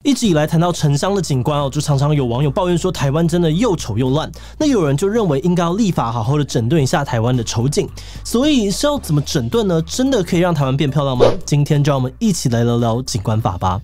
一直以来谈到城乡的景观就常常有网友抱怨说台湾真的又丑又乱。那有人就认为应该要立法好好的整顿一下台湾的丑景。所以是要怎么整顿呢？真的可以让台湾变漂亮吗？今天就让我们一起来聊聊景观法吧。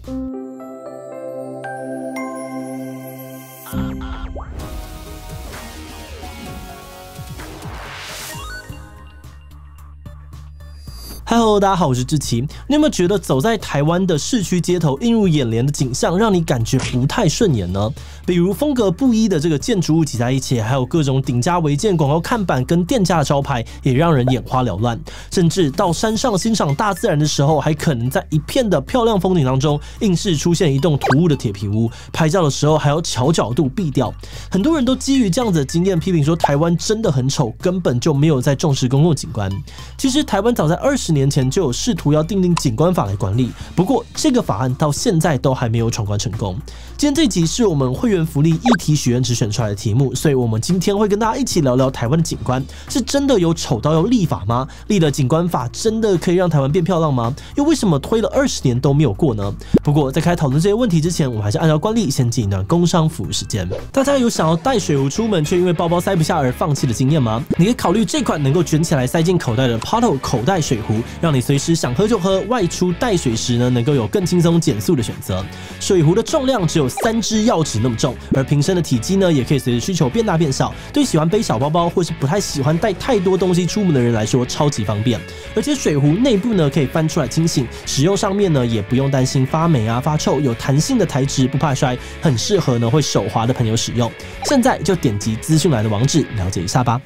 Hello， 大家好，我是志奇。你有没有觉得走在台湾的市区街头，映入眼帘的景象让你感觉不太顺眼呢？比如风格不一的这个建筑物挤在一起，还有各种顶加违建广告看板跟店家的招牌，也让人眼花缭乱。甚至到山上欣赏大自然的时候，还可能在一片的漂亮风景当中，硬是出现一栋突兀的铁皮屋，拍照的时候还要调角度避掉。很多人都基于这样子的经验，批评说台湾真的很丑，根本就没有在重视公共景观。其实台湾早在20年前就有试图要订定景观法来管理，不过这个法案到现在都还没有闯关成功。今天这一集是我们会员福利议题许愿池选出来的题目，所以我们今天会跟大家一起聊聊台湾的景观，是真的有丑到要立法吗？立了景观法真的可以让台湾变漂亮吗？又为什么推了20年都没有过呢？不过在开讨论这些问题之前，我们还是按照惯例先进一段工商服务时间。大家有想要带水壶出门却因为包包塞不下而放弃的经验吗？你可以考虑这款能够卷起来塞进口袋的 Potto 口袋水壶，让你随时想喝就喝，外出带水时呢能够有更轻松减速的选择。水壶的重量只有3只药匙那么重，而瓶身的体积呢也可以随着需求变大变小，对喜欢背小包包或是不太喜欢带太多东西出门的人来说超级方便。而且水壶内部呢可以翻出来清醒，使用上面呢也不用担心发霉发臭，有弹性的材质不怕摔，很适合呢会手滑的朋友使用。现在就点击资讯栏的网址了解一下吧。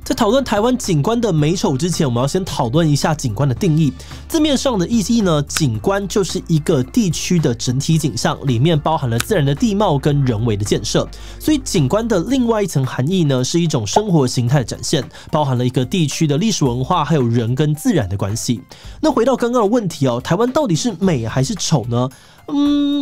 在讨论台湾景观的美丑之前，我们要先讨论一下景观的定义。字面上的意义呢，景观就是一个地区的整体景象，里面包含了自然的地貌跟人为的建设。所以景观的另外一层含义呢，是一种生活形态的展现，包含了一个地区的历史文化，还有人跟自然的关系。那回到刚刚的问题台湾到底是美还是丑呢？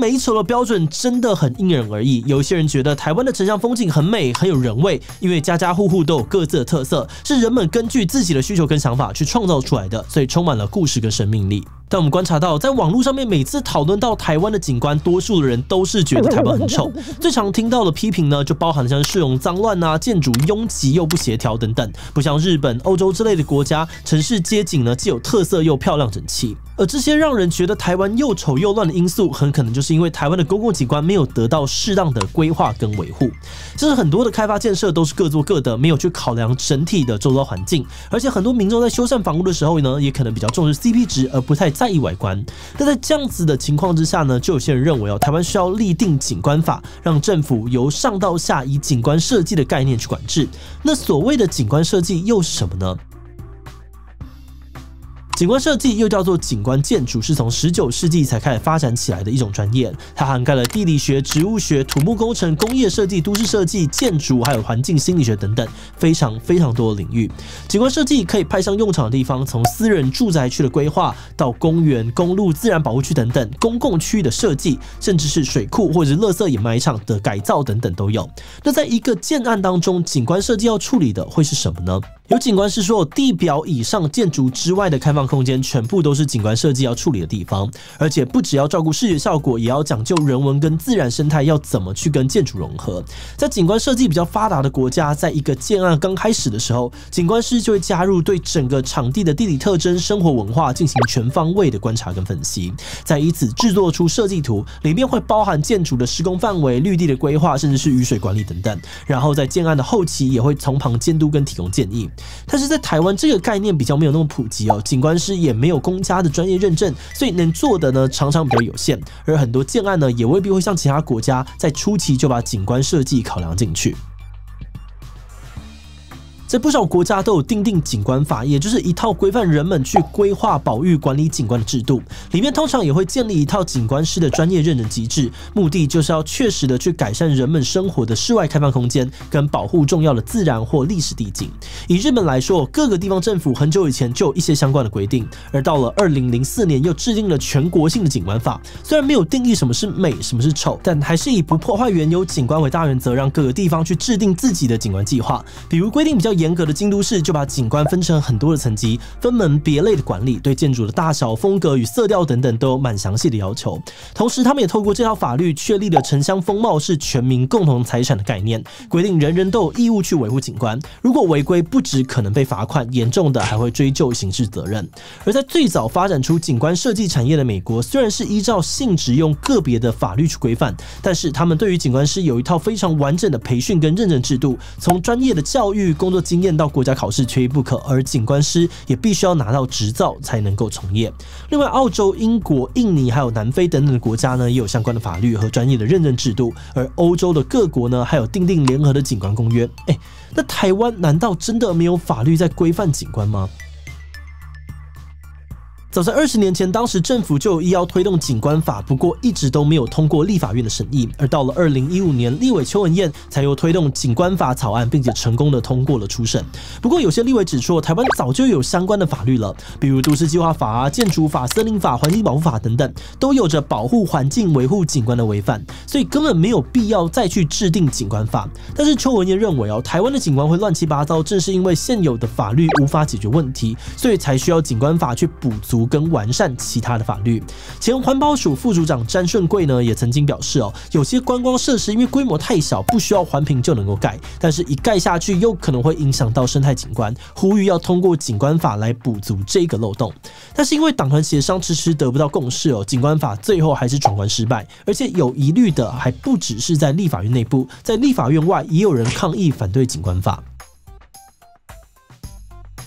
美丑的标准真的很因人而异。有一些人觉得台湾的城乡风景很美，很有人味，因为家家户户都有各自的特色，是人们根据自己的需求跟想法去创造出来的，所以充满了故事跟生命力。但我们观察到，在网络上面每次讨论到台湾的景观，多数的人都是觉得台湾很丑。最常听到的批评呢，就包含像市容脏乱建筑拥挤又不协调等等，不像日本、欧洲之类的国家，城市街景呢既有特色又漂亮整齐。而这些让人觉得台湾又丑又乱的因素，很可能就是因为台湾的公共景观没有得到适当的规划跟维护。就是很多的开发建设都是各做各的，没有去考量整体的周遭环境，而且很多民众在修缮房屋的时候呢，也可能比较重视 CP 值，而不太在意外观。那在这样子的情况之下呢，就有些人认为台湾需要立定景观法，让政府由上到下以景观设计的概念去管制。那所谓的景观设计又是什么呢？景观设计又叫做景观建筑，是从19世纪才开始发展起来的一种专业。它涵盖了地理学、植物学、土木工程、工业设计、都市设计、建筑，还有环境心理学等等，非常多的领域。景观设计可以派上用场的地方，从私人住宅区的规划，到公园、公路、自然保护区等等公共区域的设计，甚至是水库或者是垃圾掩埋场的改造等等都有。那在一个建案当中，景观设计要处理的会是什么呢？有景观师说，地表以上建筑之外的开放空间全部都是景观设计要处理的地方，而且不只要照顾视觉效果，也要讲究人文跟自然生态要怎么去跟建筑融合。在景观设计比较发达的国家，在一个建案刚开始的时候，景观师就会加入对整个场地的地理特征、生活文化进行全方位的观察跟分析，再以此制作出设计图，里面会包含建筑的施工范围、绿地的规划，甚至是雨水管理等等。然后在建案的后期也会从旁监督跟提供建议。但是在台湾这个概念比较没有那么普及景观师也没有公家的专业认证，所以能做的呢常常比较有限，而很多建案呢也未必会像其他国家在初期就把景观设计考量进去。在不少国家都有订定景观法，也就是一套规范人们去规划、保育、管理景观的制度。里面通常也会建立一套景观师的专业认证机制，目的就是要确实的去改善人们生活的室外开放空间，跟保护重要的自然或历史地景。以日本来说，各个地方政府很久以前就有一些相关的规定，而到了2004年又制定了全国性的景观法。虽然没有定义什么是美、什么是丑，但还是以不破坏原有景观为大原则，让各个地方去制定自己的景观计划。比如规定比较严格的京都市就把景观分成很多的层级，分门别类的管理，对建筑的大小、风格与色调等等都有蛮详细的要求。同时，他们也透过这条法律确立了城乡风貌是全民共同财产的概念，规定人人都有义务去维护景观，如果违规，不只可能被罚款，严重的还会追究刑事责任。而在最早发展出景观设计产业的美国，虽然是依照性质用个别的法律去规范，但是他们对于景观师有一套非常完整的培训跟认证制度，从专业的教育、工作经验到国家考试缺一不可，而景观师也必须要拿到执照才能够从业。另外，澳洲、英国、印尼还有南非等等的国家呢，也有相关的法律和专业的认证制度，而欧洲的各国呢，还有订定联合的景观公约。那台湾难道真的没有法律在规范景观吗？早在20年前，当时政府就有意要推动景观法，不过一直都没有通过立法院的审议。而到了2015年，立委邱文彦才又推动景观法草案，并且成功的通过了初审。不过有些立委指出，台湾早就有相关的法律了，比如都市计划法、建筑法、森林法、环境保护法等等，都有着保护环境、维护景观的规范，所以根本没有必要再去制定景观法。但是邱文彦认为台湾的景观会乱七八糟，正是因为现有的法律无法解决问题，所以才需要景观法去补足跟完善其他的法律。前环保署副署长詹顺贵呢，也曾经表示有些观光设施因为规模太小，不需要环评就能够盖，但是一盖下去又可能会影响到生态景观，呼吁要通过景观法来补足这个漏洞。但是因为党团协商迟迟得不到共识景观法最后还是闯关失败，而且有疑虑的还不只是在立法院内部，在立法院外也有人抗议反对景观法。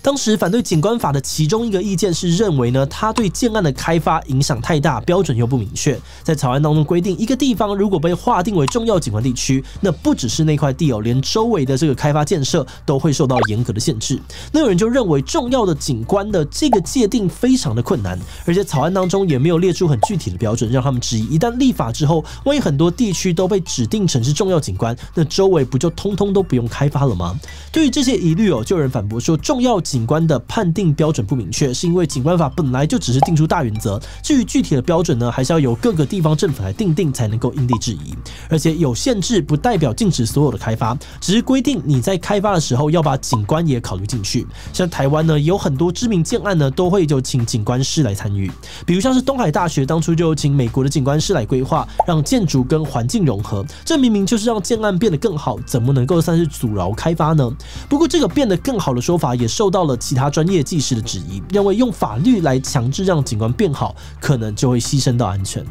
当时反对景观法的其中一个意见是认为呢，它对建案的开发影响太大，标准又不明确。在草案当中规定，一个地方如果被划定为重要景观地区，那不只是那块地连周围的这个开发建设都会受到严格的限制。那有人就认为重要的景观的这个界定非常的困难，而且草案当中也没有列出很具体的标准，让他们质疑一旦立法之后，万一很多地区都被指定成是重要景观，那周围不就通通都不用开发了吗？对于这些疑虑就有人反驳说，重要景观的判定标准不明确，是因为景观法本来就只是定出大原则，至于具体的标准呢，还是要由各个地方政府来定定才能够因地制宜。而且有限制不代表禁止所有的开发，只是规定你在开发的时候要把景观也考虑进去。像台湾呢，有很多知名建案呢，都会就请景观师来参与，比如像是东海大学当初就请美国的景观师来规划，让建筑跟环境融合，这明明就是让建案变得更好，怎么能够算是阻挠开发呢？不过这个变得更好的说法也受到了其他专业技师的质疑，认为用法律来强制让景观变好，可能就会牺牲到安全。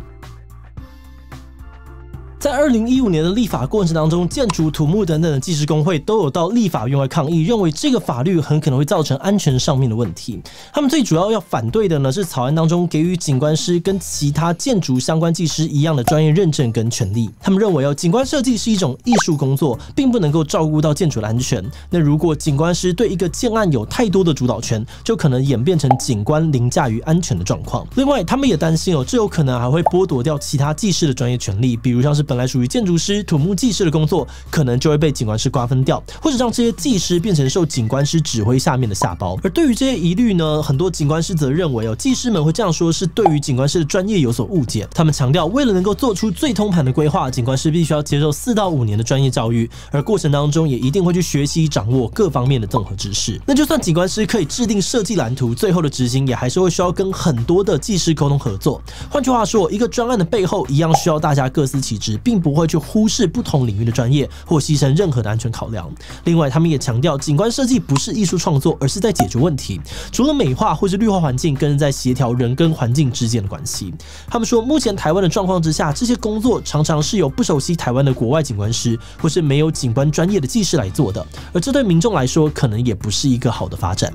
在2015年的立法过程当中，建筑、土木等等的技师工会都有到立法院外抗议，认为这个法律很可能会造成安全上面的问题。他们最主要要反对的呢，是草案当中给予景观师跟其他建筑相关技师一样的专业认证跟权利。他们认为景观设计是一种艺术工作，并不能够照顾到建筑的安全。那如果景观师对一个建案有太多的主导权，就可能演变成景观凌驾于安全的状况。另外，他们也担心这有可能还会剥夺掉其他技师的专业权利，比如像是本来属于建筑师、土木技师的工作，可能就会被景观师瓜分掉，或者让这些技师变成受景观师指挥下面的下包。而对于这些疑虑呢，很多景观师则认为技师们会这样说是对于景观师的专业有所误解。他们强调，为了能够做出最通盘的规划，景观师必须要接受4到5年的专业教育，而过程当中也一定会去学习掌握各方面的综合知识。那就算景观师可以制定设计蓝图，最后的执行也还是会需要跟很多的技师沟通合作。换句话说，一个专案的背后一样需要大家各司其职，并不会去忽视不同领域的专业或牺牲任何的安全考量。另外，他们也强调，景观设计不是艺术创作，而是在解决问题。除了美化或是绿化环境，更是在协调人跟环境之间的关系。他们说，目前台湾的状况之下，这些工作常常是由不熟悉台湾的国外景观师或是没有景观专业的技师来做的，而这对民众来说，可能也不是一个好的发展。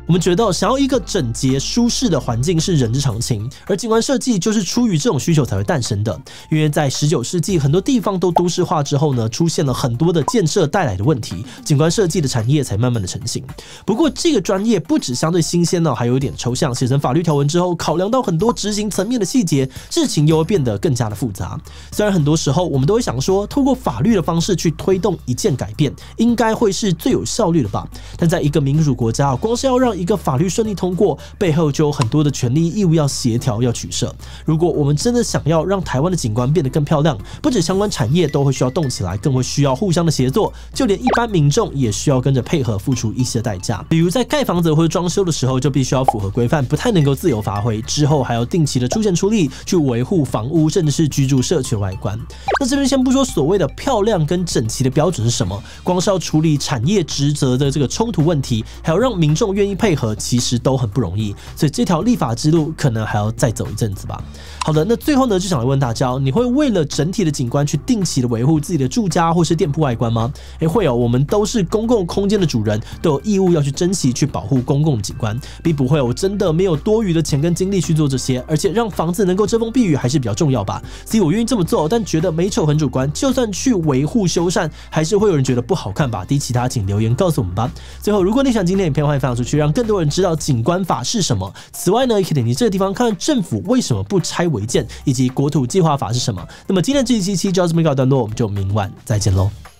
我们觉得想要一个整洁舒适的环境是人之常情，而景观设计就是出于这种需求才会诞生的。因为在19世纪，很多地方都都市化之后呢，出现了很多的建设带来的问题，景观设计的产业才慢慢的成型。不过这个专业不只相对新鲜还有一点抽象，写成法律条文之后，考量到很多执行层面的细节，事情又会变得更加的复杂。虽然很多时候我们都会想说，透过法律的方式去推动一件改变，应该会是最有效率的吧？但在一个民主国家，光是要让让一个法律顺利通过，背后就有很多的权利义务要协调要取舍。如果我们真的想要让台湾的景观变得更漂亮，不止相关产业都会需要动起来，更会需要互相的协作，就连一般民众也需要跟着配合付出一些代价。比如在盖房子或者装修的时候，就必须要符合规范，不太能够自由发挥，之后还要定期的出钱出力去维护房屋甚至是居住社区的外观。那这边先不说所谓的漂亮跟整齐的标准是什么，光是要处理产业职责的这个冲突问题，还有让民众愿意配合，其实都很不容易。所以这条立法之路可能还要再走一阵子吧。好的，那最后呢，就想来问大家，你会为了整体的景观去定期的维护自己的住家或是店铺外观吗？会哦，我们都是公共空间的主人，都有义务要去珍惜、去保护公共景观，并不会我真的没有多余的钱跟精力去做这些，而且让房子能够遮风避雨还是比较重要吧。所以我愿意这么做，但觉得美丑很主观，就算去维护修缮，还是会有人觉得不好看吧。第其他请留言告诉我们吧。最后，如果你喜欢今天的影片，欢迎分享出去，让更多人知道景观法是什么。此外呢，也可以点击这个地方看看政府为什么不拆违建，以及国土计划法是什么。那么今天这一期就到这么一个段落，我们就明晚再见喽。